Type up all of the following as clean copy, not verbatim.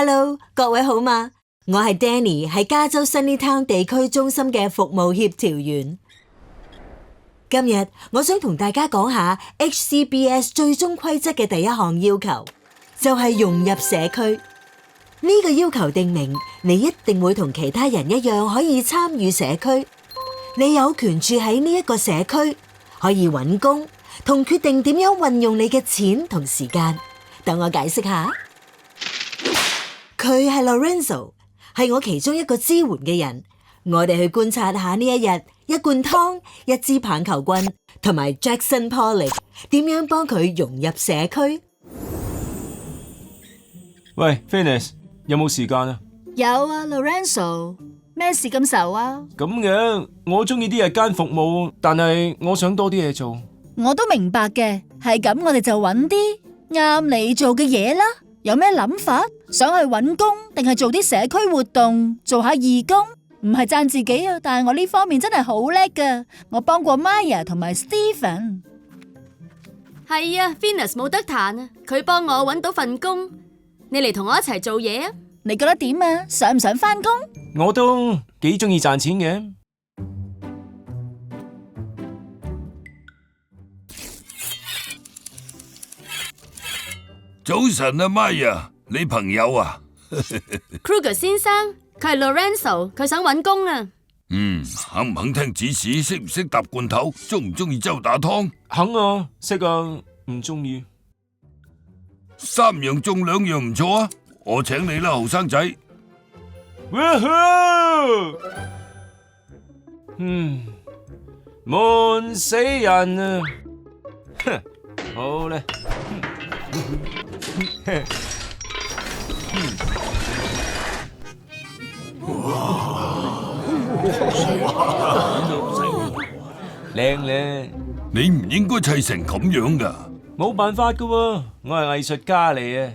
Hello， 各位好嗎？我係 Danny， 係加州 Sunnytown 地區中心嘅服務協調員。今日我想同大家講下 HCBS 最終規則嘅第一項要求，就係融入社區。呢個要求定明，你一定會同其他人一樣可以參與社區。你有權住喺呢一個社區，可以揾工，同決定點樣運用你嘅錢同時間。等我解釋下。佢係 Lorenzo， 係我其中一個支援嘅人。我哋去觀察下呢一日，一罐湯、一支棒球棍同埋 Jackson Pollock 點樣幫佢融入社區。喂 Venus， 有冇時間啊？有啊 Lorenzo， 咩事咁愁啊？咁嘅，我中意啲日間服務，但係我想多啲嘢做。我都明白嘅，係咁我哋就揾啲啱你做嘅嘢啦。有咩諗法？想去揾工定係做啲社區活動，做下義工？唔係讚自己啊，但係我呢方面真係好叻噶。我幫過 Maya 同埋 Stephen。係啊 Venus 冇得彈啊，佢幫我揾到份工。你嚟同我一齊做嘢啊？你覺得點啊？想唔想返工？我都幾中意賺錢嘅。早晨啊 Maya， 你朋友啊Kruger 先生，佢係 Lorenzo， 佢想揾工啊。肯唔肯聽指示？識唔識搭罐頭？中唔中意周打湯？肯啊，識啊，唔中意。三樣中兩樣唔錯啊！我請你啦，後生仔。悶死人啊！哼，好咧。靚咧！你唔應該砌成咁樣噶。冇辦法噶喎，我係藝術家嚟嘅。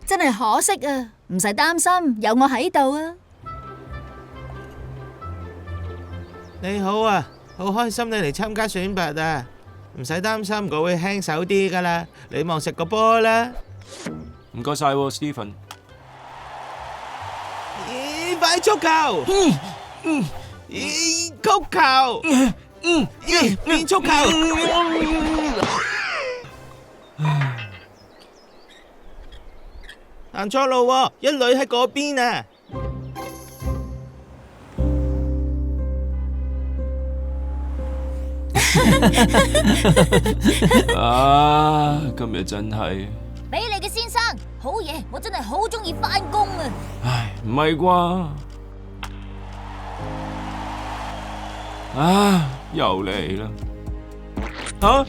真係可惜啊，唔使擔心，有我喺度啊。你好啊，好開心你嚟參加選拔啊！唔使擔心，我會輕手啲噶啦。你望食個波啦。唔該晒，Stephen。快足球！曲球！變足球！行錯路喎，一女喺嗰邊啊！啊，今日真係俾你嘅先生，好嘢！我真係好中意返工啊！唉，唔係啩？啊，又嚟啦！吓？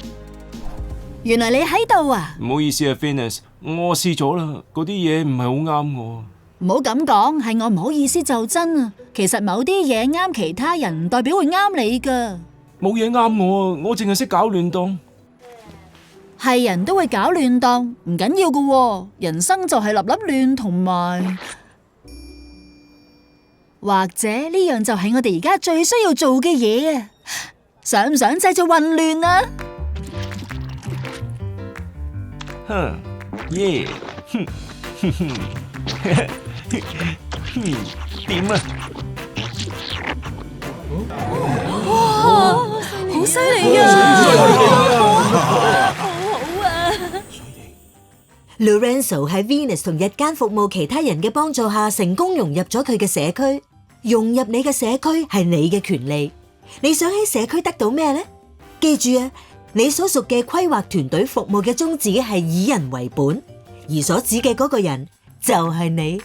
原來你喺度啊！唔好意思啊 ，Venus， 我試咗啦，嗰啲嘢唔係好啱我。唔好咁講，係我唔好意思就真啊。其實某啲嘢啱其他人，唔代表會啱你噶。冇嘢啱我啊，我淨係識搞亂檔。係人都會搞亂檔，唔緊要噶喎。人生就係粒粒亂，同埋或者呢樣就係我哋而家最需要做嘅嘢啊！想唔想製造混亂啊？哼，耶，哼，哼哼，點啊？哇，好犀利啊！好啊 Lorenzo 喺 Venus 同日間服務其他人嘅幫助下，成功融入咗佢嘅社區。融入你嘅社區係你嘅權利。你想喺社區得到咩呢？記住啊，你所屬嘅規劃團隊服務嘅宗旨係以人為本，而所指嘅嗰個人就係你。